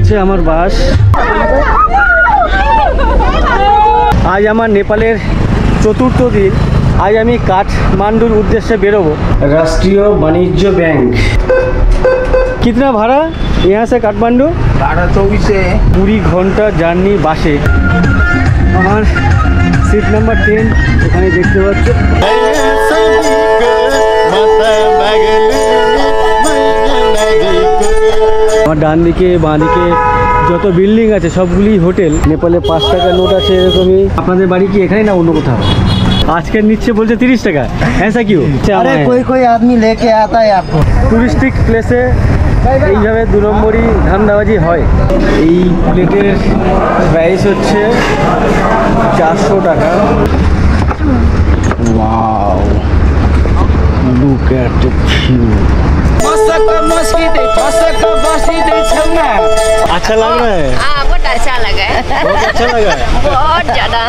হচ্ছে আমার বাস। আজ আমার নেপালের চতুর্থ দিন। আজ আমি काठमांडूर उद्देश्य बेरोबो। राष्ट्रीय वाणिज्य बैंक। कितना भाड़ा यहाँ से काठमांडू? भाड़ा 24 है। 20 घंटा জার্নি বাসে। আমার সিট নাম্বার 10 এখানে দেখতে পাচ্ছ। আমার ডান দিকে বাঁ দিকে যত বিল্ডিং আছে সবগুলি হোটেল। নেপালে 5 টাকা নোট আছে এরকমই। আপনাদের বাড়ি কি এখানে না অন্য কোথাও? আজকে নিচ্ছে বলছে 30 টাকা। ऐसा क्यों? अरे कोई आदमी लेके आता है आपको। টুরিস্টিক প্লেসে এইভাবে 2 নম্বরই ধান্দাবাজি হয়। এই প্লেটের প্রাইস হচ্ছে 400 টাকা। Wow, look at the view. अच्छा लग रहा है? बहुत अच्छा लगा है। बहुत अच्छा लगा है? बहुत ज़्यादा।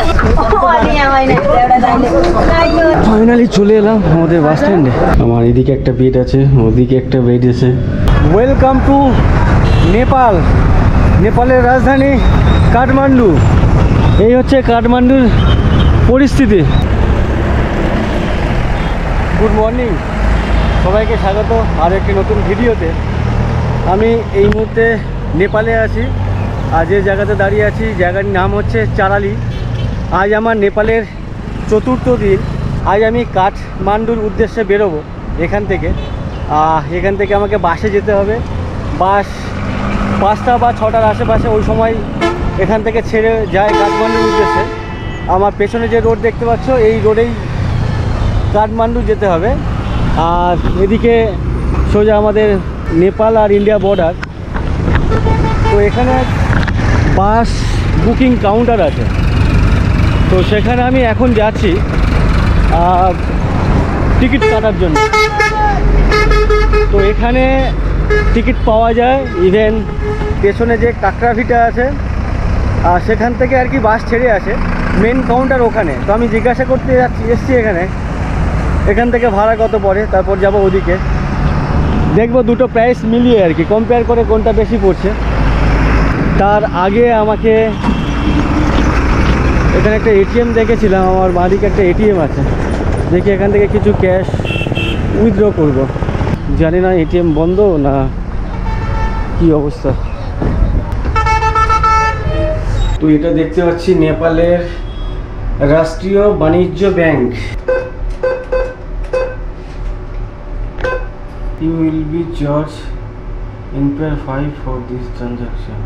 ফাইনালি চলে এলাম আমাদের বাস স্ট্যান্ডে। আমার এদিকে একটা বেড আছে, ওদিকে একটা বেড আছে। Welcome to Nepal. নেপালের রাজধানী কাঠমান্ডু। এই হচ্ছে কাঠমান্ডুর পরিস্থিতি। গুড মর্নিং, সবাইকে স্বাগত আর একটি নতুন ভিডিওতে। আমি এই মুহূর্তে নেপালে আছি। আর যে জায়গাতে দাঁড়িয়ে আছি জায়গার নাম হচ্ছে চারালি। আজ আমার নেপালের চতুর্থ দিন। আজ আমি কাঠমান্ডুর উদ্দেশ্যে বেরোবো এখান থেকে। এখান থেকে আমাকে বাসে যেতে হবে। বাস 5টা বা 6টার আশেপাশে ওই সময় এখান থেকে ছেড়ে যায় কাঠমান্ডুর উদ্দেশ্যে। আমার পেছনে যে রোড দেখতে পাচ্ছ এই রোডেই কাঠমান্ডু যেতে হবে। আর এদিকে সোজা আমাদের নেপাল আর ইন্ডিয়া বর্ডার। তো এখানে বাস বুকিং কাউন্টার আছে, তো সেখানে আমি এখন যাচ্ছি টিকিট কাটার জন্য। তো এখানে টিকিট পাওয়া যায়। ইভেন পেছনে যে কাকরাভিটা আছে সেখান থেকে আর কি বাস ছেড়ে আসে। মেন কাউন্টার ওখানে। তো আমি জিজ্ঞাসা করতে এসছি এখান থেকে ভাড়া কত পড়ে, তারপর যাব ওদিকে। দেখবো দুটো প্রাইস মিলিয়ে আর কি কম্পেয়ার করে কোনটা বেশি পড়ছে। তার আগে আমাকে এখানে একটা এটিএম দেখেছিলাম, আমার বাঁদিকে একটা এটিএম আছে। দেখি এখান থেকে কিছু ক্যাশ উইথড্র করব। জানি না এটিএম বন্ধ না কি অবস্থা। তো এটা দেখতে পাচ্ছি নেপালের রাষ্ট্রীয় বাণিজ্য bank. You will be charged Impaired 5 for this transaction.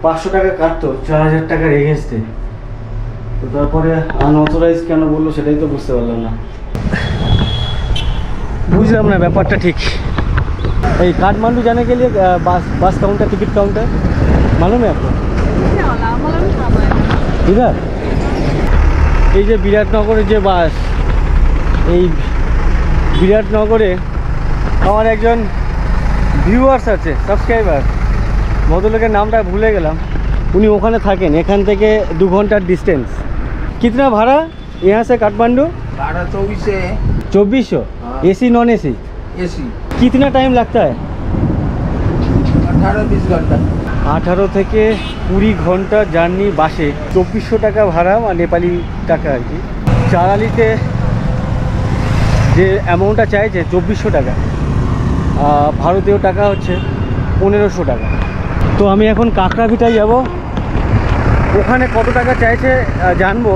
500 টাকা কাটতো 4000 টাকার এগেন্স্টে। তো তারপরে আনঅথরাইজ কেন বললো সেটাই তো বুঝতে পারলাম না। বুঝলাম না ব্যাপারটা ঠিক। এই काठमांडू जाने के लिए बस काउंटर टिकट काउंटर मालूम है आपको? इधर এই যে বিরাটনগরের যে বাস, এই বিরাটনগরে আমার একজন ভিউয়ার্স আছে, সাবস্ক্রাইবার। ভদ্রলোকের নামটা ভুলে গেলাম। উনি ওখানে থাকেন। এখান থেকে 2 ঘন্টার ডিস্টেন্স। कितना भाड़ा यहाँ से काठमांडू? भाड़ा 24 है। 2400? AC non AC? एसी। कितना टाइम लगता है? 18-20 घंटा। 18 থেকে 20 ঘন্টা জার্নি বাসে। 2400 টাকা ভাড়া বা নেপালি টাকা আর কি। চারালিতে যে অ্যামাউন্টটা চাইছে 2400 টাকা, ভারতীয় টাকা হচ্ছে 1500 টাকা। তো আমি এখন কাকরাভিটায় যাব। ওখানে কত টাকা চাইছে জানবো।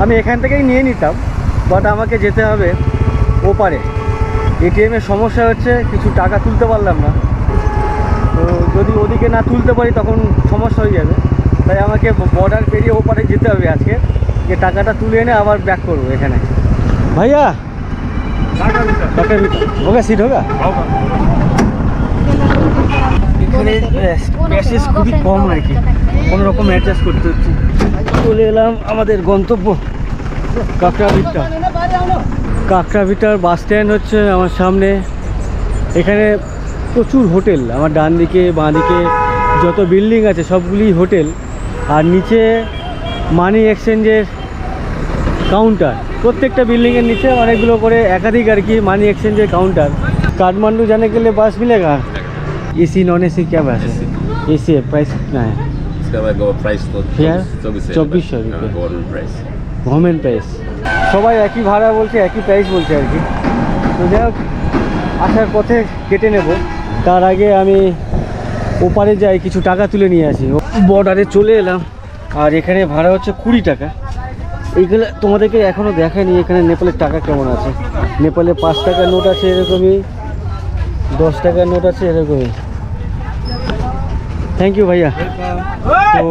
আমি এখান থেকেই নিয়ে নিতাম, বাট আমাকে যেতে হবে ওপারে। এটিএমের সমস্যা হচ্ছে, কিছু টাকা তুলতে পারলাম না। তো যদি ওদিকে না তুলতে পারি তখন সমস্যা হয়ে যাবে। তাই আমাকে বর্ডার পেরিয়ে ওপারে যেতে হবে আজকে। যে টাকাটা তুলে এনে আবার ব্যাক করবো এখানে। ভাইয়া होगा सीट होगा? এখানে প্যাসেজ খুবই কম আর কি, কোনো রকম অ্যাডজাস্ট করতে হচ্ছে। চলে এলাম আমাদের গন্তব্য কাকরাভিটা। কাকরাভিটার বাস স্ট্যান্ড হচ্ছে আমার সামনে। এখানে প্রচুর হোটেল। আমার ডান দিকে বাঁ দিকে যত বিল্ডিং আছে সবগুলি হোটেল। আর নিচে মানি এক্সচেঞ্জের কাউন্টার, প্রত্যেকটা বিল্ডিংয়ের নিচে অনেকগুলো করে একাধিক আর কি মানি এক্সচেঞ্জের কাউंटर। काठमांडू जाने के लिए बस मिलेगा? एसी नॉन एसी क्या बस है? एसी है, प्राइस कितना है? इसका प्राइस तो फेयर 2400 रुपये गवर्नमेंट प्राइस। Government price. সবাই একই ভাড়া বলছে, একই প্রাইস বলছে আর কি। তো যাই হোক, আসার পথে কেটে নেব, তার আগে আমি ওপারে যাই, কিছু টাকা তুলে নিয়ে আসি। বর্ডারে চলে এলাম, আর এখানে ভাড়া হচ্ছে 20 টাকা। এইগুলো তোমাদেরকে এখনও দেখায়নি এখানে নেপালের টাকা কেমন আছে। নেপালে 5 টাকার নোট আছে এরকমই, 10 টাকার নোট আছে এরকমই। থ্যাংক ইউ ভাইয়া। তো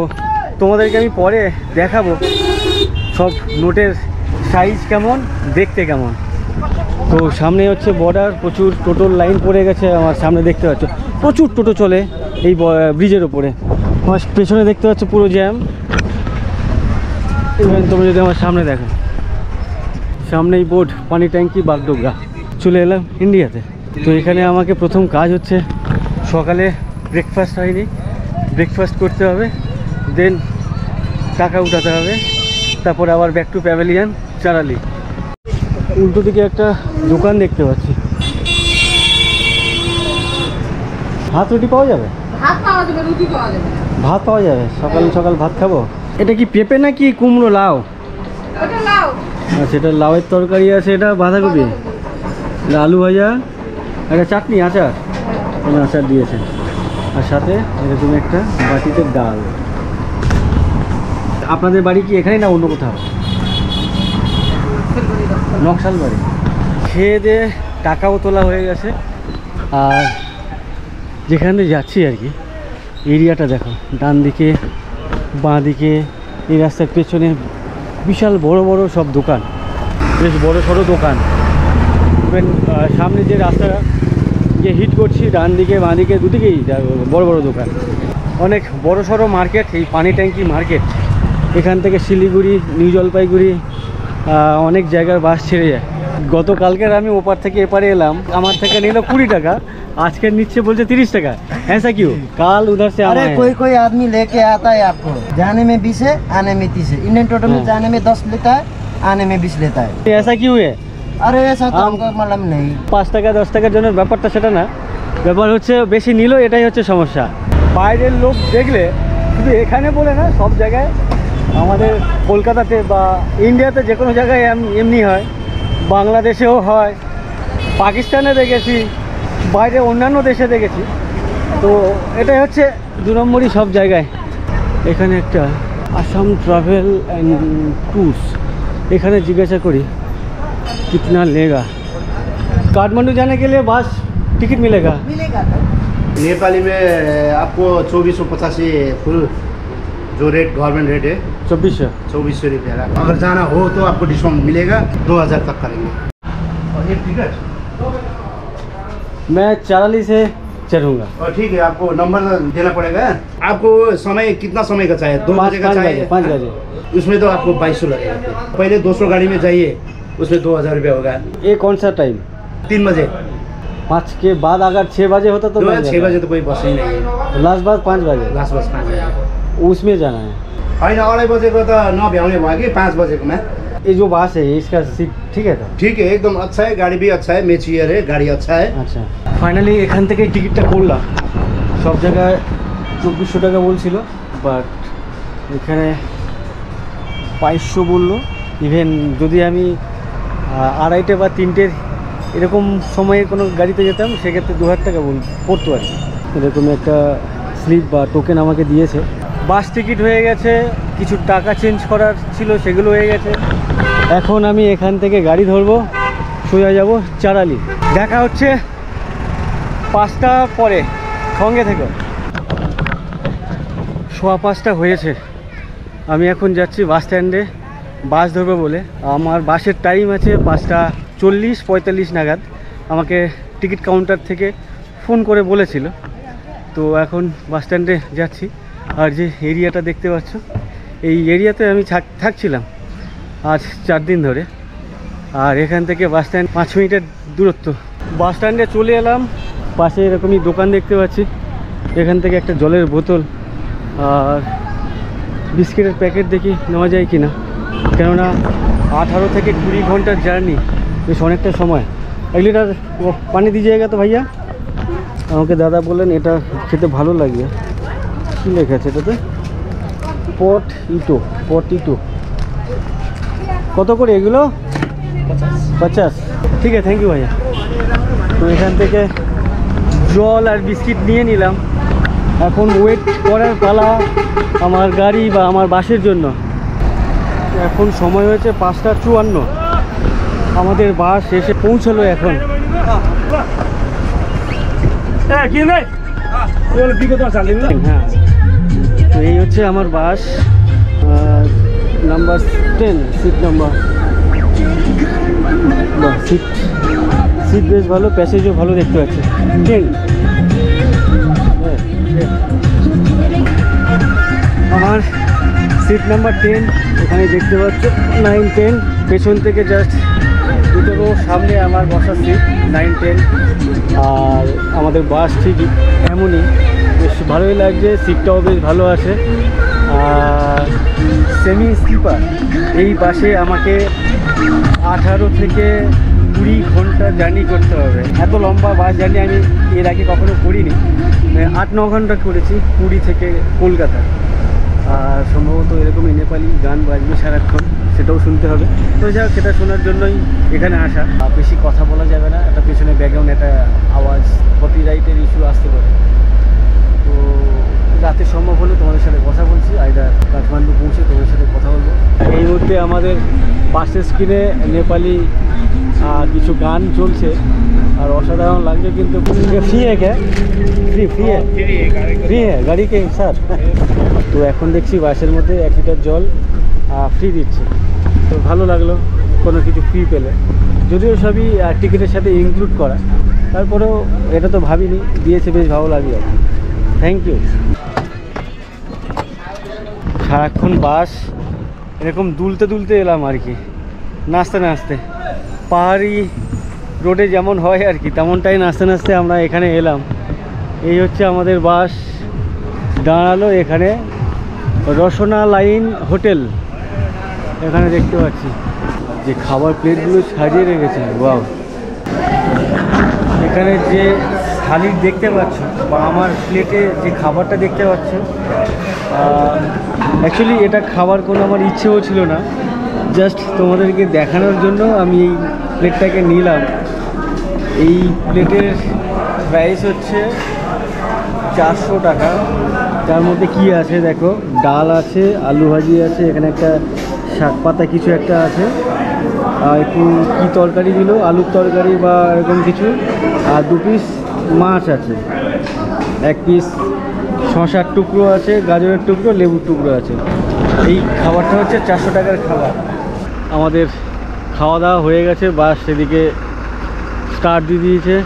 তোমাদেরকে আমি পরে দেখাবো সব নোটের সাইজ কেমন, দেখতে কেমন। তো সামনে হচ্ছে বর্ডার, প্রচুর টোটোর লাইন পড়ে গেছে আমার সামনে, দেখতে পাচ্ছ প্রচুর টোটো চলে এই ব্রিজের ওপরে। আমার পেছনে দেখতে পাচ্ছ পুরো জ্যাম। ইভেন তোমরা যদি আমার সামনে দেখো, সামনেই বোর্ড পানি ট্যাঙ্কি বাগডোগরা। চলে এলাম ইন্ডিয়াতে। তো এখানে আমাকে প্রথম কাজ হচ্ছে, সকালে ব্রেকফাস্ট হয়নি, ব্রেকফাস্ট করতে হবে, দেন টাকা উঠাতে হবে, তারপর আবার ব্যাক টু প্যাভিলিয়ন চারালি। উল্টো দিকে একটা দোকান দেখতে পাচ্ছি। ভাত রুটি পাওয়া যাবে? ভাত পাওয়া যাবে, রুটি পাওয়া যাবে। ভাত পাওয়া যাবে, সকাল সকাল ভাত খাবো। এটা কি পেঁপে নাকি কুমড়ো? লাউ? ওটা লাউ। আচ্ছা, এটা লাউয়ের তরকারি আছে, এটা বাঁধাকপি, এটা আলু ভাজা, একটা চাটনি, আচার, কোনো আচার দিয়েছে, আর সাথে এরকম একটা বাটিতে ডাল। আপনাদের বাড়ি কি এখানেই না অন্য কোথাও? নকশাল বাড়ি। খেয়ে দিয়ে টাকাও তোলা হয়ে গেছে, আর যেখানে যাচ্ছি আর কি এরিয়াটা দেখো, ডান দিকে বাঁ দিকে এই রাস্তার পেছনে বিশাল বড় বড় সব দোকান, বেশ বড় সড়ো দোকান। ইভেন সামনে যে রাস্তাটা যে হিট করছি, ডান দিকে বাঁ দিকে দুদিকেই বড় বড় দোকান, অনেক বড় সড়ো মার্কেট, এই পানি ট্যাঙ্কি মার্কেট। এখান থেকে শিলিগুড়ি, নিউ জলপাইগুড়ি, অনেক জায়গার বাস ছেড়ে যায়। গতকালকের আমি ওপার থেকে এপারে এলাম, আমার থেকে নিল 20 টাকা, আজকে নিচ্ছে বলছে 30 টাকা। ऐसा क्यों? काल उधर से अरे कोई कोई आदमी लेके आता है आपको, जाने में 20 है, आने में 30 है। इंडियन टोटो में जाने में 10 लेता है, आने में 20 लेता है। ऐसा क्यों है? अरे ऐसा तो हमको मालूम नहीं। 5 টাকা 10 টাকার জন্য ব্যাপারটা সেটা না, ব্যাপার হচ্ছে বেশি নিল, এটাই হচ্ছে সমস্যা। বাইরের লোক দেখলে, শুধু এখানে বলে না, সব জায়গায়, আমাদের কলকাতাতে বা ইন্ডিয়াতে যে কোনো জায়গায় এমনি হয়, বাংলাদেশেও হয়, পাকিস্তানে দেখেছি, বাইরে অন্যান্য দেশে দেখেছি। তো এটাই হচ্ছে 2 নম্বরই সব জায়গায়। এখানে একটা আসাম ট্রাভেল অ্যান্ড ট্যুরস, এখানে জিজ্ঞাসা করি कितना लेगा। काठमांडू जाने के लिए बस टिकट मिलेगा? मिलेगा तो। नेपाली में आपको 2485 फुल जो रेट गवर्नमेंट रेट है 2400। 2400 रुपया। अगर जाना हो तो आपको डिस्काउंट मिलेगा, 2000 तक करेंगे। और एक टिकट मैं चाराली से चढ़ूँगा। और ठीक है, आपको नंबर देना पड़ेगा। आपको समय कितना समय का चाहिए? 2 बजे का चाहिए? 5 बजे। उसमें तो आपको 2200 लगेगा। पहले 200 गाड़ी में जाइए, उसमें 2000 रुपया होगा। ये कौन सा टाइम? 3 बजे। 5 के बाद अगर 6 बजे होता तो 6 बजे तो कोई बस ही नहीं है, लास्ट बात 5 बजे लास्ट बस 5 बजे। उसमें जाना है। होइन, 2:30 बजेको त नभ्याउने भयो कि 5 बजेकोमा। ये जो बस है इसका सीट ठीक है तो? ठीक है, एकदम अच्छा है, गाड़ी भी अच्छा है, मेचियर है, गाड़ी अच्छा है। আচ্ছা, ফাইনালি এখান থেকে টিকিটটা করলাম। সব জায়গায় 2400 টাকা বলছিল, বাট এখানে 2200 বললো। ইভেন যদি আমি 2:30 বা 3টের এরকম সময়ে কোনো গাড়িতে যেতাম, সেক্ষেত্রে 2000 টাকা পড়তো আর কি। এরকম একটা স্লিপ বা টোকেন আমাকে দিয়েছে। বাস টিকিট হয়ে গেছে, কিছু টাকা চেঞ্জ করার ছিল সেগুলো হয়ে গেছে। এখন আমি এখান থেকে গাড়ি ধরবো, সোজা যাব চারালি। দেখা হচ্ছে 5টা পরে, সঙ্গে থেকে। 5:15 হয়েছে, আমি এখন যাচ্ছি বাস স্ট্যান্ডে বাস ধরবো বলে। আমার বাসের টাইম আছে 5:40-45 নাগাদ, আমাকে টিকিট কাউন্টার থেকে ফোন করে বলেছিল। তো এখন বাস স্ট্যান্ডে যাচ্ছি। আর যে এরিয়াটা দেখতে পাচ্ছ, এই এরিয়াতে আমি থাকছিলাম আজ 4 দিন ধরে। আর এখান থেকে বাস স্ট্যান্ড 5 মিনিটের দূরত্ব। বাস স্ট্যান্ডে চলে এলাম, পাশে এরকমই দোকান দেখতে পাচ্ছি। এখান থেকে একটা জলের বোতল আর বিস্কিটের প্যাকেট দেখি নেওয়া যায় কি না। কেননা 18 থেকে 20 ঘন্টার জার্নি, বেশ অনেকটা সময়। 1 লিটার পানি দিজিয়েগা তো ভাইয়া। আমাকে দাদা বললেন এটা খেতে ভালো লাগবে। কী লেখা আছে এটাতে? পট ইটো। কত করে এগুলো? 50। ঠিক আছে, থ্যাংক ইউ ভাইয়া। তো এখান থেকে জল আর বিস্কিট নিয়ে নিলাম। এখন ওয়েট করার পালা আমার গাড়ি বা আমার বাসের জন্য। এখন সময় হয়েছে 5:54। আমাদের বাস এসে পৌঁছলো এখন। হ্যাঁ, তো এই হচ্ছে আমার বাস, নাম্বার 10, সিট নাম্বার। বাহ, সিট বেশ ভালো, প্যাসেজও ভালো দেখতে পাচ্ছি। 10 আমার সিট নাম্বার 10। এখানে দেখতে পাচ্ছ 9, 10। পেছন থেকে জাস্ট দুটো রো সামনে আমার বসার সিট 9, 10। আর আমাদের বাস ঠিক এমনই, বেশ ভালোই লাগছে। সিটটাও বেশ ভালো আছে। Semi sleeper. এই বাসে আমাকে 18 থেকে 20 ঘন্টা জার্নি করতে হবে। এত লম্বা বাস জার্নি আমি এর আগে কখনো করিনি। 8-9 ঘন্টা করেছি পুরী থেকে কলকাতা। আর সম্ভবত এরকমই নেপালি গান বাজবে সারাক্ষণ, সেটাও শুনতে হবে। তো যাক, সেটা শোনার জন্যই এখানে আসা। বেশি কথা বলা যাবে না, একটা পেছনে ব্যাকগ্রাউন্ড একটা আওয়াজ, কপিরাইটের ইস্যু আসতে পারে। তো রাতে সম্ভব হলে তোমাদের সাথে কথা বলছি, আইদার কাঠমান্ডু পৌঁছে তোমাদের সাথে কথা বলবো। এই মুহূর্তে আমাদের পাশের স্ক্রিনে নেপালি কিছু গান চলছে আর অসাধারণ লাগছে। কিন্তু ফ্রি গাড়ি কে স্যার। তো এখন দেখছি বাসের মধ্যে 1 লিটার জল ফ্রি দিচ্ছে। তো ভালো লাগলো কোনো কিছু ফ্রি পেলে, যদিও সবই টিকিটের সাথে ইনক্লুড করা। তারপরেও এটা তো ভাবিনি, দিয়েছে, বেশ ভালো লাগলো। Thank you. সারাক্ষণ বাস এরকম দুলতে এলাম আর কি, নাচতে পাহাড়ি রোডে যেমন হয় আর কি, তেমনটাই নাচতে আমরা এখানে এলাম। এই হচ্ছে আমাদের বাস দাঁড়ালো এখানে, রসনা লাইন হোটেল। এখানে দেখতে পাচ্ছি যে খাবার প্লেটগুলো সাজিয়ে রেখেছে। ওয়াও, এখানে যে থালি দেখতে পাচ্ছ বা আমার প্লেটে যে খাবারটা দেখতে পাচ্ছ, অ্যাকচুয়ালি এটা খাবার কোনো আমার ইচ্ছেও ছিল না, জাস্ট তোমাদেরকে দেখানোর জন্য আমি এই প্লেটটাকে নিলাম। এই প্লেটের প্রাইস হচ্ছে 400 টাকা। তার মধ্যে কি আছে দেখো, ডাল আছে, আলু ভাজি আছে, এখানে একটা শাক পাতা কিছু একটা আছে, আর একটু কী তরকারি দিল, আলুর তরকারি বা এরকম কিছু, আর 2 পিস মাছ আছে, 1 পিস শশার টুকরো আছে, গাজরের টুকরো, লেবুর টুকরো আছে। এই খাবারটা হচ্ছে 400 টাকার খাবার। আমাদের খাওয়া দাওয়া হয়ে গেছে, বাস সেদিকে স্টার্ট দিয়ে দিয়েছে।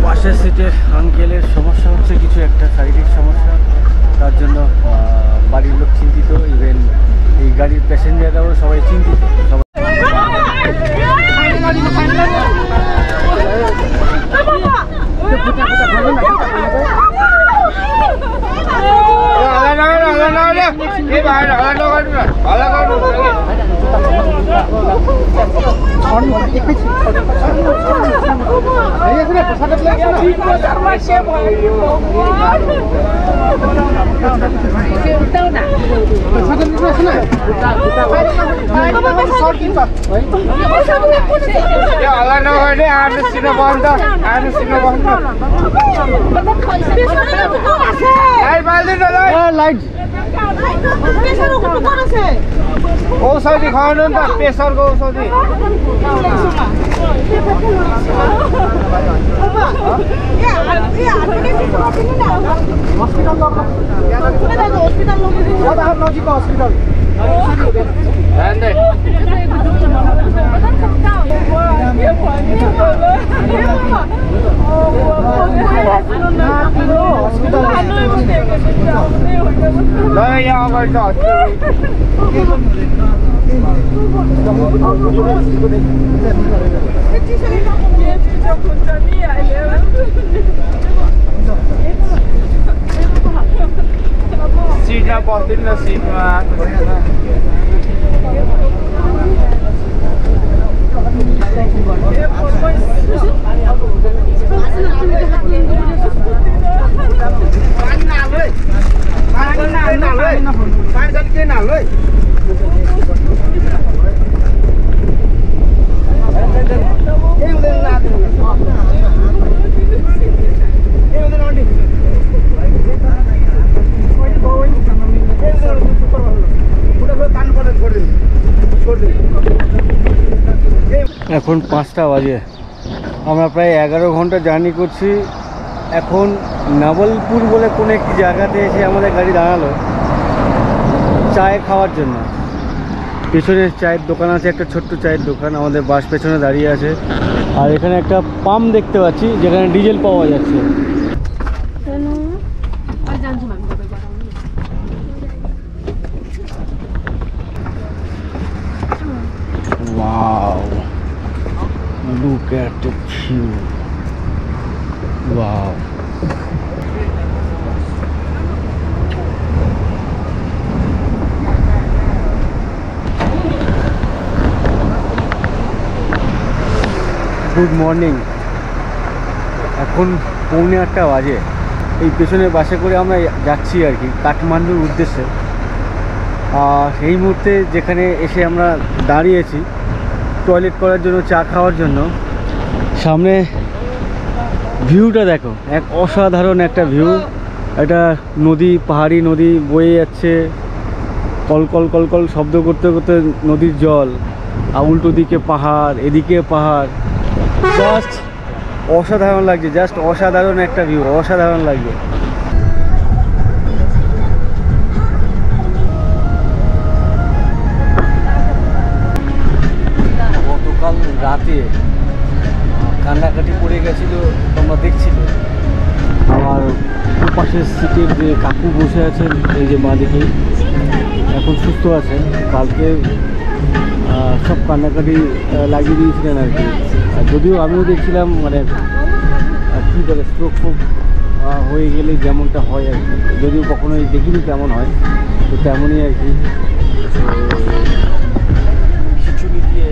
পাশের সিটের আঙ্কেলের সমস্যা হচ্ছে কিছু একটা শারীরিক সমস্যা, তার জন্য বাড়ির লোক চিন্তিত, ইভেন এই গাড়ির প্যাসেঞ্জাররাও সবাই চিন্তিত। औषधि खुवाउनु नि त, प्रेसरको औषधि। यहाँ अगाडि छ hospital. Seatnya bostin lah seatnya. এখন 5টা বাজে, আমরা প্রায় 11 ঘন্টা জার্নি করছি। এখন নবলপুর বলে কোনো একটি জায়গাতে এসে আমাদের গাড়ি দাঁড়ালো চায় খাওয়ার জন্য। পেছনে চায়ের দোকান আছে, একটা ছোট্ট চায়ের দোকান, আমাদের বাস পেছনে দাঁড়িয়ে আছে। আর এখানে একটা পাম্প দেখতে পাচ্ছি যেখানে ডিজেল পাওয়া যাচ্ছে। Wow, look at the view. Wow. Good morning. এখন 7:45 বাজে। এই পেছনের বাসে করে আমরা যাচ্ছি আর কি কাঠমান্ডুর উদ্দেশ্যে। আর এই মুহূর্তে যেখানে এসে আমরা দাঁড়িয়েছি টয়লেট করার জন্য, চা খাওয়ার জন্য, সামনে ভিউটা দেখো, এক অসাধারণ একটা ভিউ। এটা নদী, পাহাড়ি নদী বয়ে যাচ্ছে, কলকল কলকল শব্দ করতে করতে নদীর জল, আর উল্টো দিকে পাহাড়, এদিকে পাহাড়। জাস্ট অসাধারণ লাগছে, জাস্ট অসাধারণ একটা ভিউ, অসাধারণ লাগছে। গতকাল রাতে কান্নাকাটি পড়ে গেছিলো, তোমরা দেখছিলে। আমার পাশের সিটের যে কাকু বসে আছেন, এই যে মা দেখি, এখন সুস্থ আছেন। কালকে সব কান্নাকাটি লাগিয়ে দিয়েছিলেন আর কি। যদিও আমিও দেখছিলাম, মানে কী বলে স্ট্রোক ফোক হয়ে গেলে যেমনটা হয় আর কি, যদিও কখনোই দেখিনি কেমন হয়, তো তেমনই আর কি। খিচুড়ি দিয়ে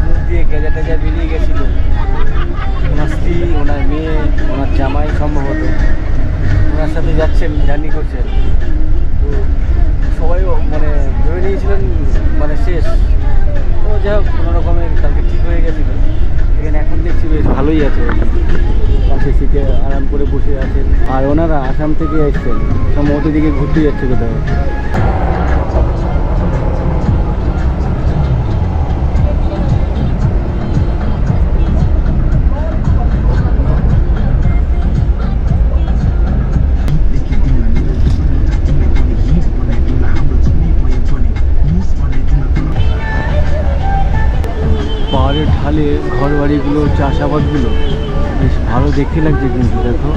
মুখ দিয়ে গেজা টেজা বেরিয়ে গেছিলো। ওনার স্ত্রী, ওনার মেয়ে, ওনার জামাই সম্ভবত ওনার সাথে যাচ্ছেন, জার্নি করছেন। তো সবাই মানে ভেবে নিয়েছিলেন মানে শেষ। তো যাই হোক, কোনো রকমের কালকে ঠিক হয়ে গেছিলো। এখানে এখন দেখছি বেশ ভালোই আছে, পাশে সিটে আরাম করে বসে আছেন। আর ওনারা আসাম থেকে এসছেন, সম্ভবত দিকে ঘুরতে যাচ্ছে কোথাও। পাহাড়ের ঢালে ঘর বাড়িগুলো, চাষাবাদগুলো বেশ ভালো দেখতে লাগছে কিন্তু দেখো।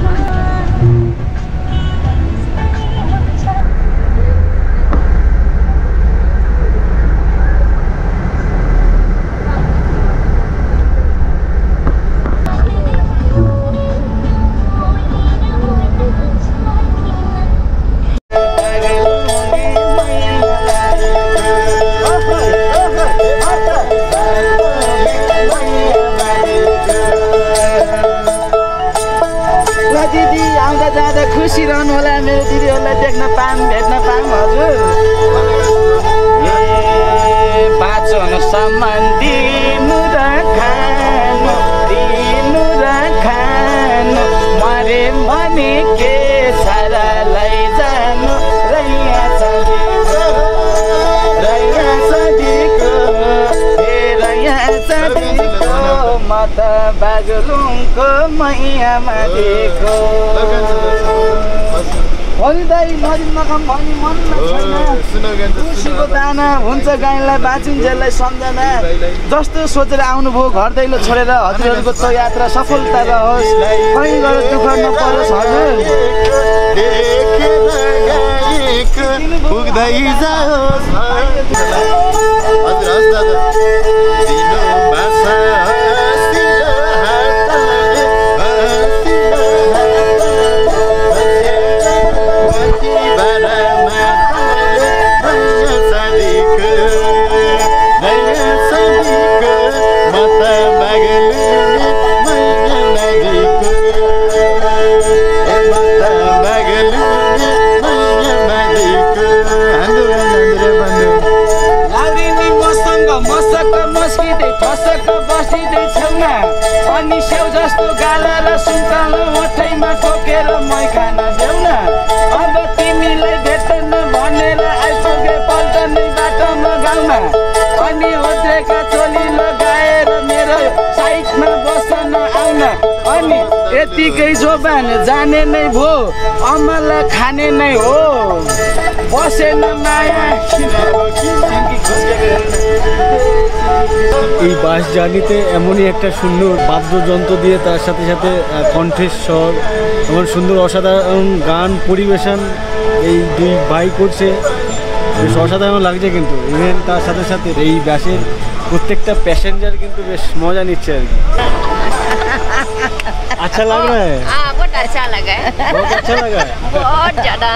खुसी रहनु होला मेरो दिदीहरूलाई देख्न पाऊँ, भेट्न पाऊँ। हजुर बाँचन सम्मान दिनु र खानु, मरे भने के सारा लैजानु। रैया सधीको हे रैया सधीको म त बागलुङको मैयामा देखो। भोलि दाइ नदिनमा काम भनी मनमा छैन खुसीको दाना हुन्छ गाईलाई बाँचिन्जेललाई सम्झना जस्तो सोचेर आउनुभयो घर दैलो छोडेर हजुरहरूको त्यो यात्रा सफलता रहोस् कहीँ गएर दुःख नपरोस् हजुर पुग्दै जाओस् हजुर दादा दिनो भाषा अनि स्याउ जस्तो गाला र सुन्तलो ओठैमा ठोकेर मै खान देऊ न अब तिमीलाई भेट्न भनेर आइपुगे पल्टनै बाटोमा गाउँमा अनि ओद्रेका चोली लगाएर मेरो साइडमा बस्न आउन अनि यतिकै जोबान जाने नै भो अमला खाने नै हो बसेन माया এই বাস জার্নিতে এমনই একটা সুন্দর বাদ্যযন্ত্র দিয়ে তার সাথে সাথে কণ্ঠের স্বর এমন সুন্দর অসাধারণ গান পরিবেশন এই দুই ভাই করছে, বেশ অসাধারণ লাগছে। কিন্তু ইভেন তার সাথে সাথে এই বাসের প্রত্যেকটা প্যাসেঞ্জার কিন্তু বেশ মজা নিচ্ছে আর কি। अच्छा लग रहा है? हाँ बहुत अच्छा लगा है, बहुत अच्छा लगा है। बहुत ज़्यादा।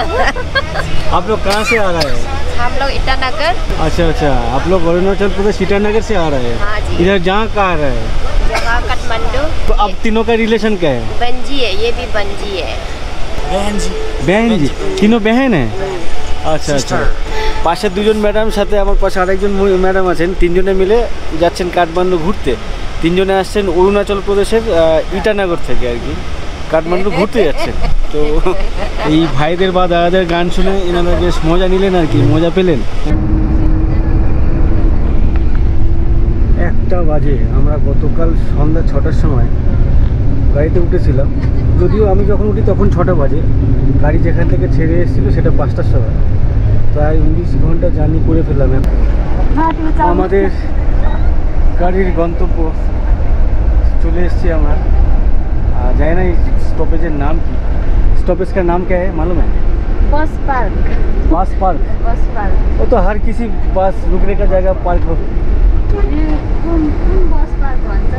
आप लोग कहाँ से आ रहे हैं? हम लोग ईटानगर। अच्छा अच्छा, आप लोग अरुणाचल प्रदेश ईटानगर से आ रहे हैं? हाँ जी। इधर जहाँ का आ रहे हैं? जगह काठमांडू। तो अब तीनों का रिलेशन क्या है? बंजी है, ये भी बंजी है। बहन जी, तीनों बहन है। আচ্ছা আচ্ছা, পাশে দুজন ম্যাডাম, সাথে আমার পাশে আরেকজন ম্যাডাম আছেন, তিনজনে মিলে যাচ্ছেন কাঠমান্ডু ঘুরতে। তিনজনে আসছেন অরুণাচল প্রদেশের ইটানগর থেকে আর কি, কাঠমান্ডু ঘুরতে যাচ্ছেন। তো এই ভাইদের বা দাদাদের গান শুনে এনারা বেশ মজা নিলেন আর কি, মজা পেলেন। 1টা বাজে, আমরা গতকাল সন্ধ্যা 6টার সময় গাড়িতে উঠেছিলাম। যদিও আমি যখন উঠি তখন 6টা বাজে, গাড়ি যেখান থেকে ছেড়ে এসেছিলো সেটা 5টার সময়। প্রায় 19 ঘন্টা জার্নি করে ফেললাম। আমাদের গাড়ির গন্তব্য চলে এসেছি আমরা। জানি না এই স্টপেজের নাম কি, स्टॉपेज का नाम क्या है मालूम है? Bus park. Bus park? Bus park वो तो हर किसी बस रुकने का जगह पार्क हो। कुन बस पार्क भन्छ?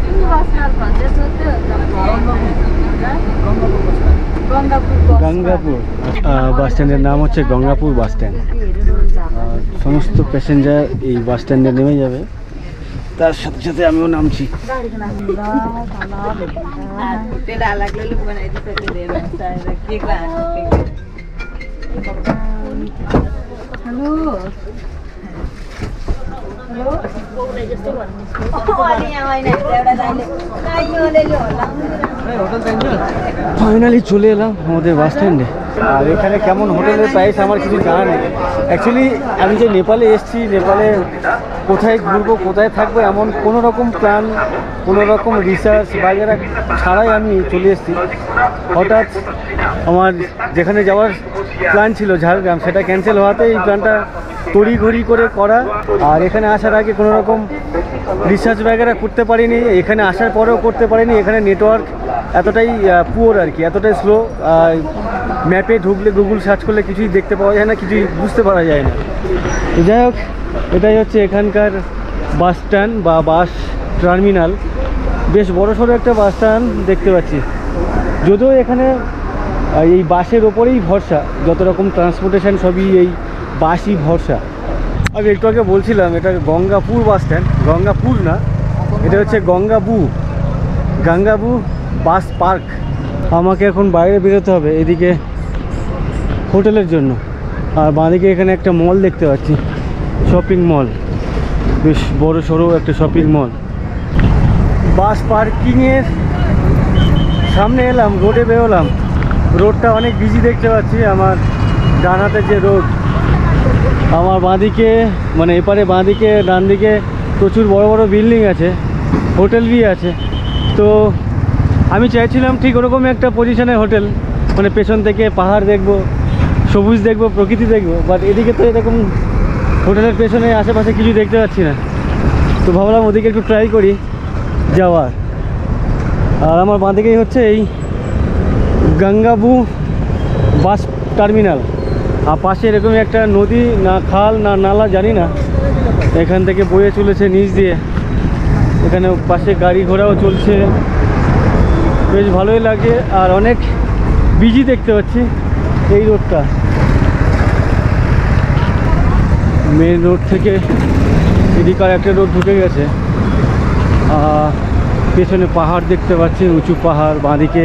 कुन बस पार्क भन्छ सोध्दै गंगापुर বাস স্ট্যান্ডের নাম হচ্ছে গঙ্গাপুর বাস স্ট্যান্ড। সমস্ত প্যাসেঞ্জার এই বাস স্ট্যান্ডে নেমে যাবে, তার সাথে সাথে আমিও নামছি। ফাইনালি চলে এলাম আমাদের বাস স্ট্যান্ডে। আর এখানে কেমন হোটেলের প্রাইস আমার কিছু জানা নেই। অ্যাকচুয়ালি আমি যে নেপালে এসেছি, নেপালে কোথায় ঘুরবো কোথায় থাকবো এমন কোনো রকম প্ল্যান, কোনো রকম রিসার্চ বাগেরা ছাড়াই আমি চলে এসেছি। হঠাৎ আমার যেখানে যাওয়ার প্ল্যান ছিল ঝাড়গ্রাম, সেটা ক্যান্সেল হওয়াতে এই প্ল্যানটা তড়িঘড়ি করে করা। আর এখানে আসার আগে কোনো রকম রিসার্চ বাগেরা করতে পারিনি, এখানে আসার পরেও করতে পারিনি। এখানে নেটওয়ার্ক এতটাই পুয়ার আর কি, এতটাই স্লো। ম্যাপে ঢুকলে, গুগল সার্চ করলে কিছুই দেখতে পাওয়া যায় না, কিছুই বুঝতে পারা যায় না। তো যাই হোক, এটাই হচ্ছে এখানকার বাস স্ট্যান্ড বা বাস টার্মিনাল। বেশ বড়সড় একটা বাস স্ট্যান্ড দেখতে পাচ্ছি। যদিও এখানে এই বাসের ওপরেই ভরসা, যত রকম ট্রান্সপোর্টেশন সবই এই বাসই ভরসা। আমি একটু আগে বলছিলাম এটা গঙ্গাপুর বাস স্ট্যান্ড, গঙ্গাপুর না, এটা হচ্ছে গঙ্গাবু বাস পার্ক। আমাকে এখন বাইরে বেরোতে হবে এদিকে হোটেলের জন্য। আর বাঁদিকে এখানে একটা মল দেখতে পাচ্ছি, শপিং মল, বেশ বড় সড়ো একটা শপিং মল। বাস পার্কিংয়ের সামনে এলাম, রোডে বেরোলাম। রোডটা অনেক বিজি দেখতে পাচ্ছি। আমার ডান হাতে যে রোড, আমার বাঁদিকে মানে এপারে বাঁদিকে ডান দিকে প্রচুর বড় বড় বিল্ডিং আছে, হোটেল भी আছে। তো আমি চাইছিলাম ঠিক ওরকমই একটা পজিশনে হোটেল, মানে পেছন থেকে পাহাড় দেখবো, সবুজ দেখবো, প্রকৃতি দেখবো, বাট এদিকে তো এরকম হোটেলের পেছনে আশেপাশে কিছু দেখতে পাচ্ছি না। তো ভাবলাম ওদিকে একটু ট্রাই করি যাওয়ার। আর আমার বাঁদিকেই হচ্ছে এই গঙ্গাবু বাস টার্মিনাল, আর পাশে এরকমই একটা নদী, না খাল না নালা জানি না, এখান থেকে বয়ে চলেছে নিচ দিয়ে। এখানে পাশে গাড়ি ঘোড়াও চলছে, বেশ ভালোই লাগে। আর অনেক বিজি দেখতে পাচ্ছি এই রোডটা। মেন রোড থেকে এদিকে আর একটা রোড ঢুকে গেছে। পেছনে পাহাড় দেখতে পাচ্ছি, উঁচু পাহাড়, বাঁদিকে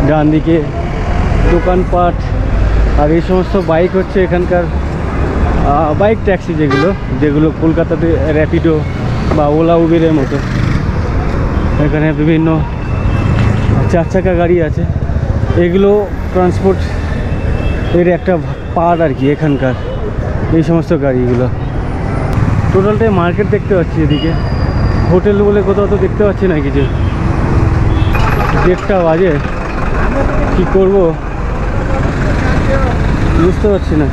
ডান দিকে দোকানপাট। আর এই সমস্ত বাইক হচ্ছে এখানকার বাইক ট্যাক্সি, যেগুলো কলকাতাতে র্যাপিডো বা ওলা উবেরের মতো। এখানে বিভিন্ন 4 চাকা গাড়ি আছে, এগুলো ট্রান্সপোর্ট এর একটা পার্ট আর কি এখানকার এই সমস্ত গাড়িগুলো। টোটালটাই মার্কেট দেখতে পাচ্ছি এদিকে, হোটেল বলে কোথাও তো দেখতে পাচ্ছি না কিছু। 1:30 বাজে, কী করবো বুঝতে পারছি না।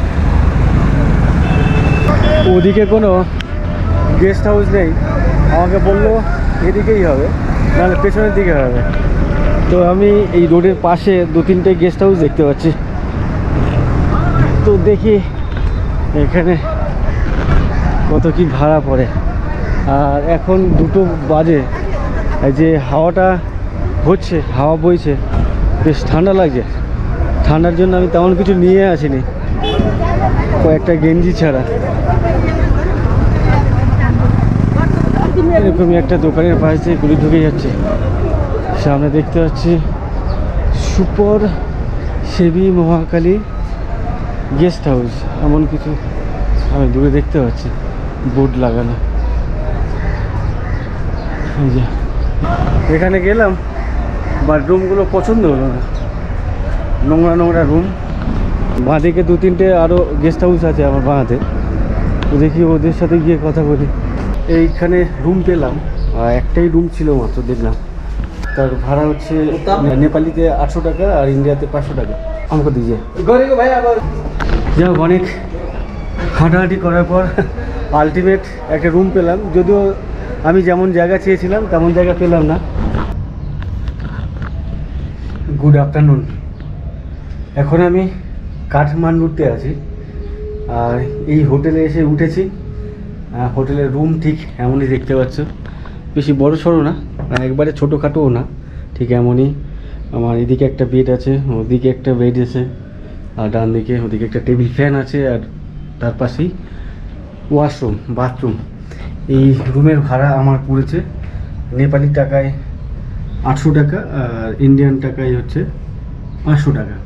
ওদিকে কোনো গেস্ট হাউস নেই, আমাকে বললো এদিকেই হবে, নাহলে পেছনের দিকে হবে। তো আমি এই রোডের পাশে 2-3টে গেস্ট হাউস দেখতে পাচ্ছি। তো দেখি এখানে কত কি ভাড়া পড়ে। আর এখন 2টো বাজে, যে হাওয়াটা হচ্ছে, হাওয়া বইছে, বেশ ঠান্ডা লাগছে। ঠান্ডার জন্য আমি তেমন কিছু নিয়ে আসিনি, কয়েকটা গেঞ্জি ছাড়া। এরকমই একটা দোকানের পাশে দিয়ে গুলি ঢুকে যাচ্ছে। সামনে দেখতে পাচ্ছি সুপর সেবী মহাকালী গেস্ট হাউস, এমন কিছু আমি দূরে দেখতে পাচ্ছি বোর্ড লাগানো। এই যে এখানে গেলাম, বাট রুমগুলো পছন্দ হলো না, নোংরা নোংরা রুম। বাঁদিকে 2-3টে আরও গেস্ট হাউস আছে আমার বাঁহাতে, তো দেখি ওদের সাথে গিয়ে কথা বলি। এইখানে রুম পেলাম, একটাই রুম ছিল মাত্র, দেখলাম তার ভাড়া হচ্ছে নেপালিতে 800 টাকা আর ইন্ডিয়াতে 500 টাকা। আমাকে দিয়ে যাই হোক, অনেক হাঁটাহাঁটি করার পর আলটিমেট একটা রুম পেলাম, যদিও আমি যেমন জায়গা চেয়েছিলাম তেমন জায়গা পেলাম না। Good afternoon. এখন আমি কাঠমান্ডুতে আছি, আর এই হোটেলে এসে উঠেছি। হোটেলের রুম ঠিক এমনই দেখতে পাচ্ছ, বেশি বড় সড়ো না, একবারে ছোটোখাটোও না, ঠিক এমনই। আমার এদিকে একটা বেড আছে, ওদিকে একটা বেড আছে, আর ডান দিকে ওদিকে একটা টেবিল ফ্যান আছে, আর তার পাশেই ওয়াশরুম, বাথরুম। এই রুমের ভাড়া আমার পড়েছে নেপালি টাকায় 800 টাকা, আর ইন্ডিয়ান টাকায় হচ্ছে 500 টাকা।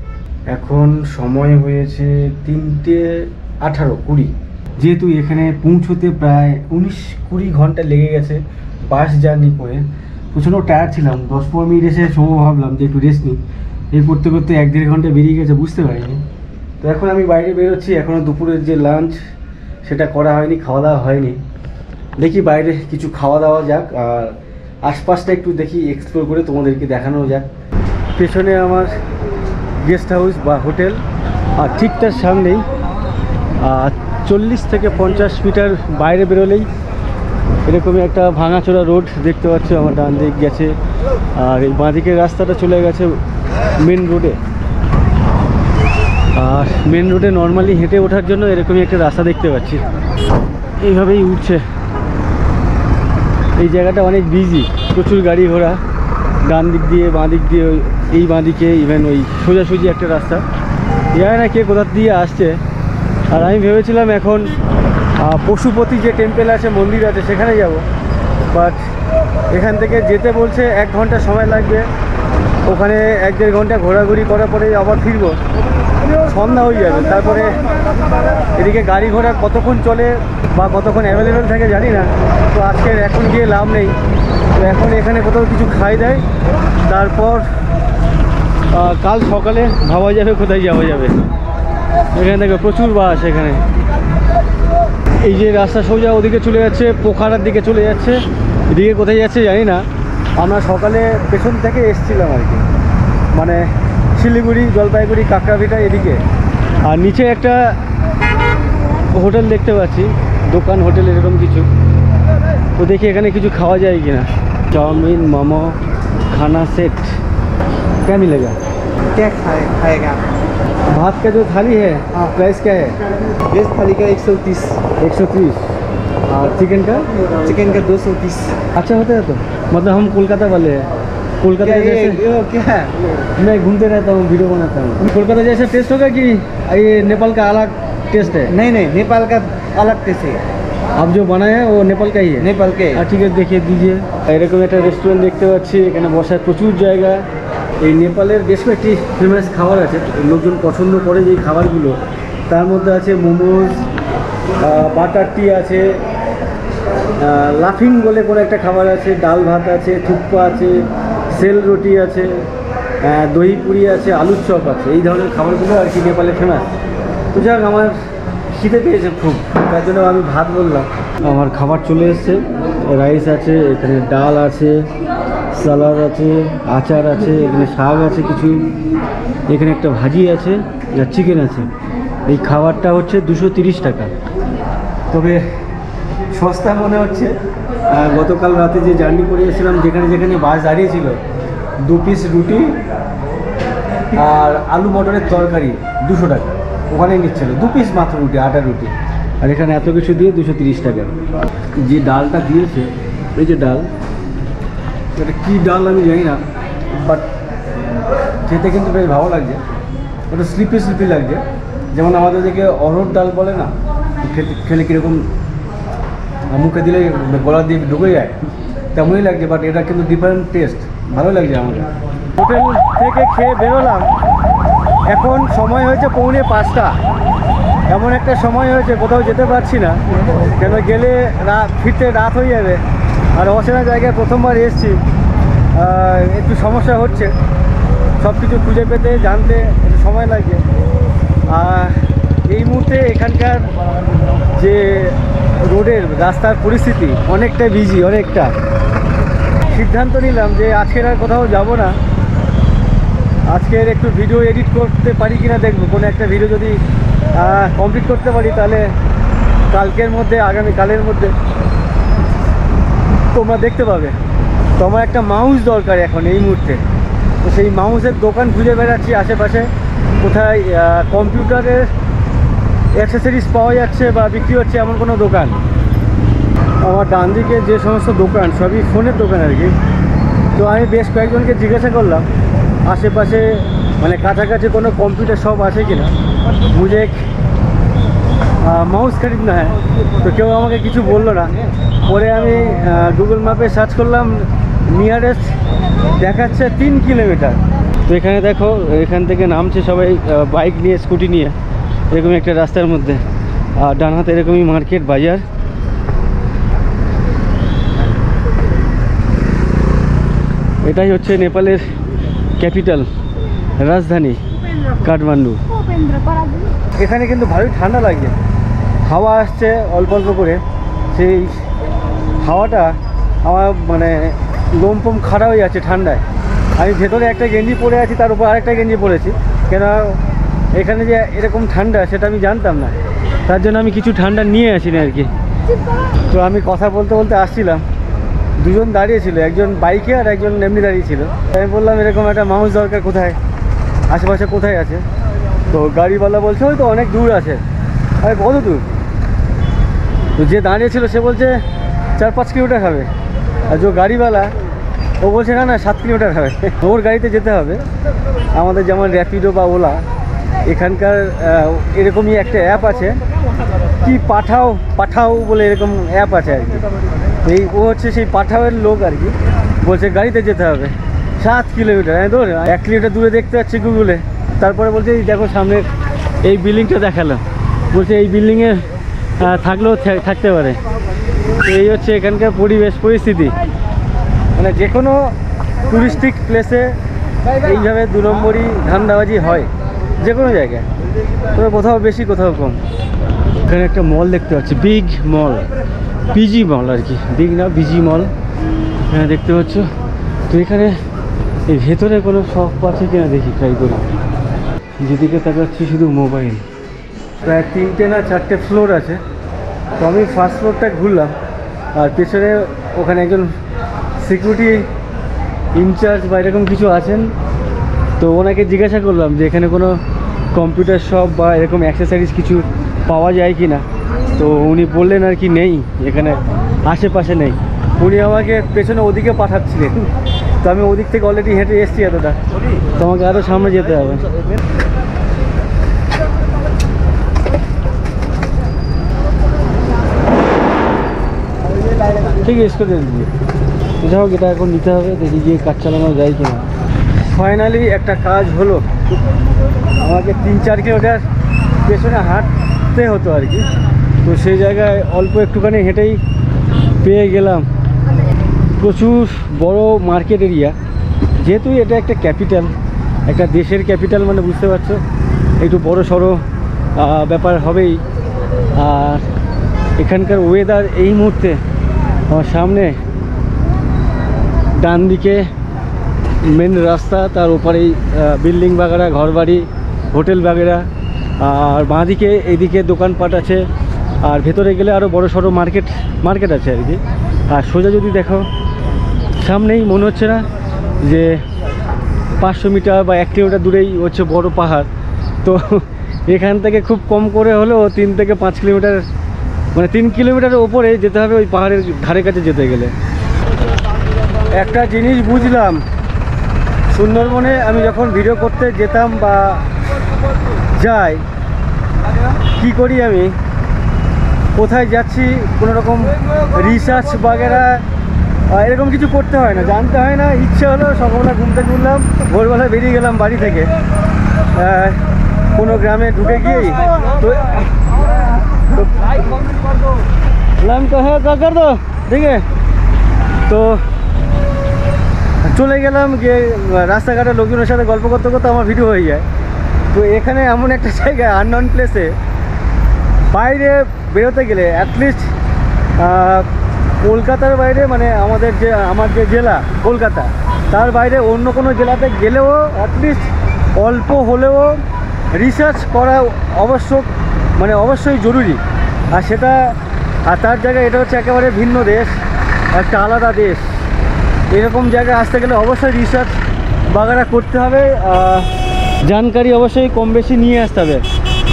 এখন সময় হয়েছে 3:18-20। যেহেতু এখানে পৌঁছতে প্রায় 19-20 ঘন্টা লেগে গেছে বাস জার্নি করে, প্রচণ্ড টায়ার্ড ছিলাম। 10-15 মিনিট এসে সময় ভাবলাম যে একটু রেস্ট নিই, এই করতে করতে 1-1.5 ঘন্টা বেরিয়ে গেছে, বুঝতে পারিনি। তো এখন আমি বাইরে বেরোচ্ছি, এখনও দুপুরের যে লাঞ্চ সেটা করা হয়নি, খাওয়া দাওয়া হয়নি। দেখি বাইরে কিছু খাওয়া দাওয়া যাক, আর আশপাশটা একটু দেখি, এক্সপ্লোর করে তোমাদেরকে দেখানো যাক। পেছনে আমার গেস্ট হাউস বা হোটেল, আর ঠিক তার সামনেই 40 থেকে 50 মিটার বাইরে বেরোলেই এরকমই একটা ভাঙাচোরা রোড দেখতে পাচ্ছ। আমার ডান দিক গেছে, আর এই বাঁদিকের রাস্তাটা চলে গেছে মেন রোডে। আর মেন রোডে নর্মালি হেঁটে ওঠার জন্য এরকমই একটা রাস্তা দেখতে পাচ্ছি, এইভাবেই উঠছে। এই জায়গাটা অনেক বিজি, প্রচুর গাড়ি ঘোড়া, ডান দিক দিয়ে বাঁ দিক দিয়ে, এই বাঁ দিকে ইভেন ওই সোজাসুজি একটা রাস্তা, জানি না কে কোথা দিয়ে আসছে। আর আমি ভেবেছিলাম এখন পশুপতি যে টেম্পেল আছে, মন্দির আছে, সেখানে যাব, বাট এখান থেকে যেতে বলছে 1 ঘন্টা সময় লাগবে, ওখানে 1-1.5 ঘন্টা ঘোরাঘুরি করার পরে আবার ফিরবো, সন্ধ্যা হয়ে যাবে। তারপরে এদিকে গাড়ি ঘোড়া কতক্ষণ চলে বা কতক্ষণ অ্যাভেলেবেল থাকে জানি না। তো আজকে এখন গিয়ে লাভ নেই, তো এখন এখানে কোথাও কিছু খাই দেয়, তারপর কাল সকালে ভাবা যাবে কোথায় যাওয়া যাবে। এখানে থেকে প্রচুর বাস, এখানে এই যে রাস্তা সোজা ওদিকে চলে যাচ্ছে, পোখারার দিকে চলে যাচ্ছে, এদিকে কোথায় যাচ্ছে জানি না। আমরা সকালে পেছন থেকে এসছিলাম আর কি, মানে শিলিগুড়ি, জলপাইগুড়ি, কাঁকড়াভিটা এদিকে। আর নিচে একটা হোটেল দেখতে পাচ্ছি, দোকান হোটেল এরকম কিছু। তো দেখি এখানে কিছু খাওয়া যায় কিনা। चाउमीन, मोमो, खाना सेट क्या मिलेगा? क्या खाएगा? भात का जो थाली है प्राइस क्या है? वेज थाली का 130, 130। और चिकन का? चिकन का 230। अच्छा होता है तो मतलब हम कोलकाता वाले हैं। कोलकाता जैसे क्या है? मैं घूमते रहता हूँ, वीडियो बनाता हूँ। कोलकाता जैसा टेस्ट होगा कि ये नेपाल का अलग टेस्ट है? नहीं नहीं, नेपाल का अलग टेस्ट है। आप जो बनाए हैं वो नेपाल का ही है? नेपाल के। ঠিক আছে, দেখিয়ে দিজিয়ে। এরকম একটা রেস্টুরেন্ট দেখতে পাচ্ছি, এখানে বসার প্রচুর জায়গা। এই নেপালের বেশ কয়েকটি ফেমাস খাবার আছে, লোকজন পছন্দ করে যে খাবারগুলো। তার মধ্যে আছে মোমোজ, বাটার টি আছে, লাফিং বলে কোনো একটা খাবার আছে, ডাল ভাত আছে, থুপ্পা আছে, সেল রুটি আছে, দহি পুরি আছে, আলুর চপ আছে। এই ধরনের খাবারগুলো আর কি নেপালে ফেমাস। তো যাক, আমার খিদে পেয়েছে খুব, তার জন্য আমি ভাত বললাম। আমার খাবার চলে এসছে, রাইস আছে, এখানে ডাল আছে, সালাদ আছে, আচার আছে, এখানে শাক আছে কিছু, এখানে একটা ভাজি আছে, আর চিকেন আছে। এই খাবারটা হচ্ছে 230 টাকা। তবে সস্তা মনে হচ্ছে। গতকাল রাতে যে জার্নি করে এসেছিলাম, যেখানে যেখানে বাস দাঁড়িয়েছিল, 2 পিস রুটি আর আলু মটরের তরকারি 200 টাকা ওখানেই নিচ্ছিল। 2 পিস মাত্র রুটি, আটার রুটি। আর এখানে এত কিছু দিয়ে 230 টাকা। যে ডালটা দিয়েছে, এই যে ডাল, এটা কী ডাল আমি জানি না, বাট খেতে কিন্তু বেশ ভালো লাগছে। ওটা স্লিপি স্লিপি লাগছে, যেমন আমাদের দিকে অরহর ডাল বলে না, খেতে খেলে কীরকম মুখে দিলে গলা দিয়ে ঢুকে যায়, তেমনই লাগছে। বাট এটা কিন্তু ডিফারেন্ট টেস্ট, ভালো লাগছে আমাকে। হোটেল থেকে খেয়ে বেরোলাম, এখন সময় হয়েছে 4:45। এমন একটা সময় হয়েছে কোথাও যেতে পারছি না, কেন গেলে ফিরতে রাত হয়ে যাবে। আর অচেনা জায়গায় প্রথমবার এসেছি, একটু সমস্যা হচ্ছে সব কিছু খুঁজে পেতে, জানতে একটু সময় লাগছে। আর এই মুহূর্তে এখানকার যে রোডের রাস্তার পরিস্থিতি অনেকটা বিজি, অনেকটা। সিদ্ধান্ত নিলাম যে আজকের আর কোথাও যাব না, আজকের একটু ভিডিও এডিট করতে পারি কিনা দেখবো। কোনো একটা ভিডিও যদি কমপ্লিট করতে পারি, তাহলে কালকের মধ্যে, আগামীকালের মধ্যে তোমরা দেখতে পাবে। তো আমার একটা মাউস দরকার এখন এই মুহূর্তে। তো সেই মাউসের দোকান খুঁজে বেড়াচ্ছি আশেপাশে, কোথায় কম্পিউটারের অ্যাক্সেসরিজ পাওয়া যাচ্ছে বা বিক্রি হচ্ছে এমন কোনো দোকান। আমার ডান দিকে যে সমস্ত দোকান, সবই ফোনের দোকান আর কি। তো আমি বেশ কয়েকজনকে জিজ্ঞাসা করলাম আশেপাশে, মানে কাছাকাছি কোনো কম্পিউটার শপ আছে কি না, মুঝে মাউস খরিদনা হ্যাঁ। তো কেউ আমাকে কিছু বললো না। পরে আমি গুগল ম্যাপে সার্চ করলাম, নিয়ারেস্ট দেখাচ্ছে 3 কিলোমিটার। তো এখানে দেখো, এখান থেকে নামছে সবাই বাইক নিয়ে, স্কুটি নিয়ে, এরকম একটা রাস্তার মধ্যে। আর ডান হাতে এরকমই মার্কেট, বাজার। এটাই হচ্ছে নেপালের ক্যাপিটাল, রাজধানী কাঠমান্ডু। এখানে কিন্তু ভালোই ঠান্ডা লাগছে, হাওয়া আসছে অল্প অল্প করে। সেই হাওয়াটা আমার মানে লোম ফোম খাড়া হয়ে যাচ্ছে ঠান্ডায়। আমি ভেতরে একটা গেঞ্জি পরে আছি, তার উপর আরেকটা গেঞ্জি পরেছি, কেন এখানে যে এরকম ঠান্ডা সেটা আমি জানতাম না, তার জন্য আমি কিছু ঠান্ডা নিয়ে আসিনি আর কি। তো আমি কথা বলতে বলতে আসছিলাম, দুজন দাঁড়িয়েছিল, একজন বাইকে আর একজন এমনি দাঁড়িয়েছিল। আমি বললাম এরকম একটা মাউস দরকার, কোথায় আশেপাশে কোথায় আছে? তো গাড়িওয়ালা বলছে ওই তো অনেক দূর আছে। আরে কত দূর? তো যে দাঁড়িয়েছিল সে বলছে 4-5 কিলোমিটার হবে। আর যে গাড়িওয়ালা ও বলছে না না 7 কিলোমিটার হবে। ওর গাড়িতে যেতে হবে। আমাদের যেমন র্যাপিডো বা ওলা, এখানকার এরকমই একটা অ্যাপ আছে, কি পাঠাও বলে এরকম অ্যাপ আছে আর কি। এই ও হচ্ছে সেই পাঠাওয়ের লোক আর কি। বলছে গাড়িতে যেতে হবে 7 কিলোমিটার। হ্যাঁ ধর 1 কিলোমিটার দূরে দেখতে পাচ্ছি গুগলে। তারপরে বলছে এই দেখো সামনে এই বিল্ডিংটা দেখালো, বলছে এই বিল্ডিংয়ে থাকলেও থাকতে পারে। তো এই হচ্ছে এখানকার পরিবেশ পরিস্থিতি। মানে যে কোনো টুরিস্টিক প্লেসে এইভাবে 2 নম্বরই ধান্দাবাজি হয়, যে কোনো জায়গায়, তবে কোথাও বেশি কোথাও কম। এখানে একটা মল দেখতে পাচ্ছি, বিগ মল, পিজি মল আর কি, বিগ না বিজি মল। এখানে দেখতে পাচ্ছ। তো এখানে এই ভেতরে কোনো শপ আছে কিনা দেখি, ট্রাই করি। যেদিকে তাকাচ্ছি শুধু মোবাইল। প্রায় 3টে না 4টে ফ্লোর আছে। তো আমি ফার্স্ট ফ্লোরটা ঘুরলাম, আর পেছনে ওখানে একজন সিকিউরিটি ইনচার্জ বা এরকম কিছু আছেন। তো ওনাকে জিজ্ঞাসা করলাম যে এখানে কোনো কম্পিউটার শপ বা এরকম অ্যাক্সেসরিজ কিছু পাওয়া যায় কি না। তো উনি বললেন আর কি নেই, এখানে আশেপাশে নেই। উনি আমাকে পেছনে ওদিকে পাঠাচ্ছিলেন। তো আমি ওদিক থেকে অলরেডি হেঁটে এসেছি এতটা, তো আমাকে আরও সামনে যেতে হবে। ঠিক আছে, করে দিই। যাই হোক, এটা এখন নিতে হবে, দেখি গিয়ে কাজ চালানো যায় কিনা। ফাইনালি একটা কাজ হলো। আমাকে 3-4 কিলোমিটার পেছনে হাঁটতে হতো আর কি। তো সেই জায়গায় অল্প একটুখানি হেঁটেই পেয়ে গেলাম। প্রচুর বড় মার্কেট এরিয়া, যেহেতু এটা একটা ক্যাপিটাল, একটা দেশের ক্যাপিটাল, মানে বুঝতে পারছো একটু বড় সড়ো ব্যাপার হবেই। আর এখানকার ওয়েদার এই মুহূর্তে আমার সামনে ডান দিকে মেন রাস্তা, তার উপরেই বিল্ডিং বাগেরা, ঘরবাড়ি, হোটেল বাগেরা, আর বাঁদিকে এইদিকে দোকানপাট আছে। আর ভেতরে গেলে আরও বড় সড়ো মার্কেট আছে আর কি। আর সোজা যদি দেখো সামনেই মনে হচ্ছে না যে 500 মিটার বা 1 কিলোমিটার দূরেই হচ্ছে বড় পাহাড়। তো এখান থেকে খুব কম করে হলেও 3 থেকে 5 কিলোমিটার, মানে 3 কিলোমিটারের ওপরে যেতে হবে ওই পাহাড়ের ধারে কাছে যেতে গেলে। একটা জিনিস বুঝলাম, সুন্দরবনে আমি যখন ভিডিও করতে যেতাম বা যাই, কি করি আমি, কোথায় যাচ্ছি কোনো রকম রিসার্চ বাগেরা এরকম কিছু করতে হয় না, জানতে হয় না। ইচ্ছে হলো সকালবেলা ঘুম থেকে উঠলাম, ভোরবেলা বেরিয়ে গেলাম বাড়ি থেকে কোনো গ্রামে ঢুকে গিয়েই। তো হ্যাঁ কাকার তো ঠিক আছে। তো চলে গেলাম, গিয়ে রাস্তাঘাটে লোকজনের সাথে গল্প করতে করতে আমার ভিডিও হয়ে যায়। তো এখানে এমন একটা জায়গায়, আননোন প্লেসে বাইরে বেরোতে গেলে অ্যাটলিস্ট কলকাতার বাইরে, মানে আমার যে জেলা কলকাতা, তার বাইরে অন্য কোনো জেলাতে গেলেও অ্যাটলিস্ট অল্প হলেও রিসার্চ করা অবশ্যই জরুরি। আর তার জায়গায় এটা হচ্ছে একেবারে ভিন্ন দেশ, একটা আলাদা দেশ। এরকম জায়গায় আসতে গেলে অবশ্যই রিসার্চ বাগারা করতে হবে, জানকারি অবশ্যই কম বেশি নিয়ে আসতে হবে।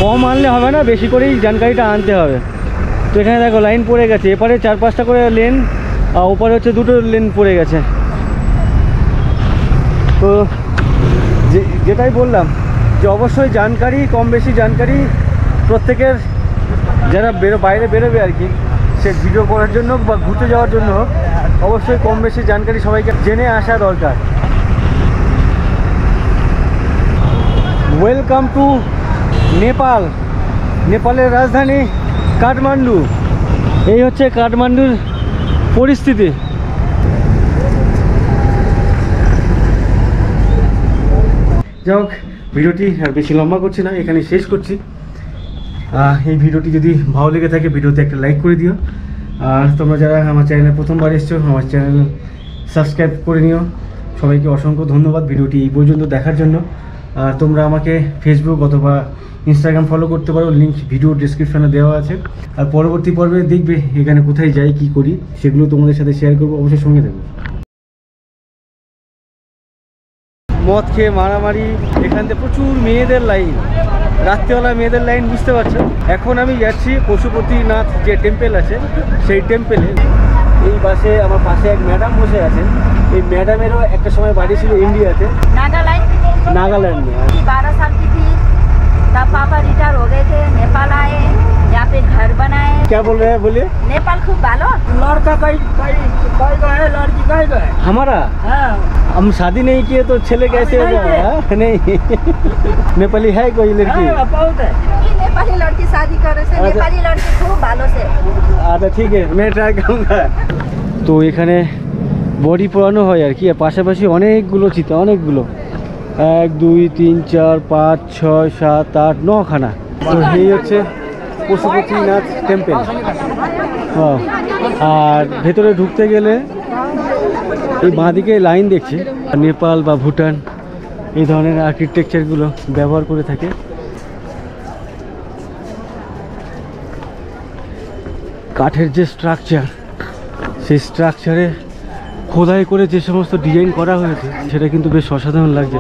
কম আনলে হবে না, বেশি করেই জানকারিটা আনতে হবে। তো এখানে দেখো লাইন পড়ে গেছে, এপারে 4-5টা করে লেন, আর ওপারে হচ্ছে 2টো লেন পড়ে গেছে। তো যেটাই বললাম যে অবশ্যই জানকারি, কম বেশি জানকারি প্রত্যেকের, যারা বাইরে বেরোবে আর কি, সে ভিডিও করার জন্য বা ঘুরতে যাওয়ার জন্য হোক, অবশ্যই কম বেশি জানকারি সবাইকে জেনে আসা দরকার। ওয়েলকাম টু নেপালের রাজধানী কাঠমান্ডু। এই হচ্ছে কাঠমান্ডুর পরিস্থিতি। যাই হোক, ভিডিওটি আর বেশি লম্বা করছি না, এখানে শেষ করছি। এই ভিডিওটি যদি ভালো লেগে থাকে ভিডিওতে একটা লাইক করে দিও। আর তোমরা যারা আমার চ্যানেলে প্রথমবার এসছো, আমার চ্যানেল সাবস্ক্রাইব করে নিও। সবাইকে অসংখ্য ধন্যবাদ ভিডিওটি এই পর্যন্ত দেখার জন্য। আর তোমরা আমাকে ফেসবুক অথবা ইনস্টাগ্রাম ফলো করতে পারো, লিঙ্ক ভিডিও ডিসক্রিপশনে দেওয়া আছে। আর পরবর্তী পর্বে দেখবে এখানে কোথায় যাই, কি করি, সেগুলো তোমাদের সাথে শেয়ার করবো, অবশ্যই সঙ্গে থাকবো। মদ খেয়ে মারামারি, এখান থেকে প্রচুর মেয়েদের লাইন, রাত্রিবেলা মেয়েদের লাইন, বুঝতে পারছো। এখন আমি যাচ্ছি পশুপতিনাথ যে টেম্পেল আছে, সেই টেম্পেলে। এই বাসে আমার পাশে এক ম্যাডাম বসে আছেন। এই मैडमेरो एक समय बाड़ी ছিল इंडियाते नागालैंड में 12 साल की थी तब पापा रिटायर हो गए थे, नेपाल आए, यहाँ पे घर बनाए। क्या बोल रहे हैं, बोलिए। नेपाल खूब भालो। लड़का कहीं गए, लड़की कहीं गए। हमारा हम शादी नहीं किए तो छेले कैसे हो गए? नहीं नेपाली है कोई लड़की? बहुत है नेपाली लड़की शादी करे से, नेपाली लड़की खूब भालो से। अच्छा ठीक है, मैं ट्राई करूँगा। तो এখানে বডি পোড়ানো হয় আর কি, পাশাপাশি অনেকগুলো চিতা, অনেকগুলো 1 2 3 4 5 6 7 8 9 খানা। তো এই হচ্ছে পশুপতিনাথ টেম্পল। আর ভেতরে ঢুকতে গেলে এই বাঁদিকে লাইন দেখছি, নেপাল বা ভুটান এই ধরনের আর্কিটেকচারগুলো ব্যবহার করে থাকে। কাঠের যে স্ট্রাকচার, সেই স্ট্রাকচারে খোদাই করে যে সমস্ত ডিজাইন করা হয়েছে সেটা কিন্তু বেশ অসাধারণ লাগছে।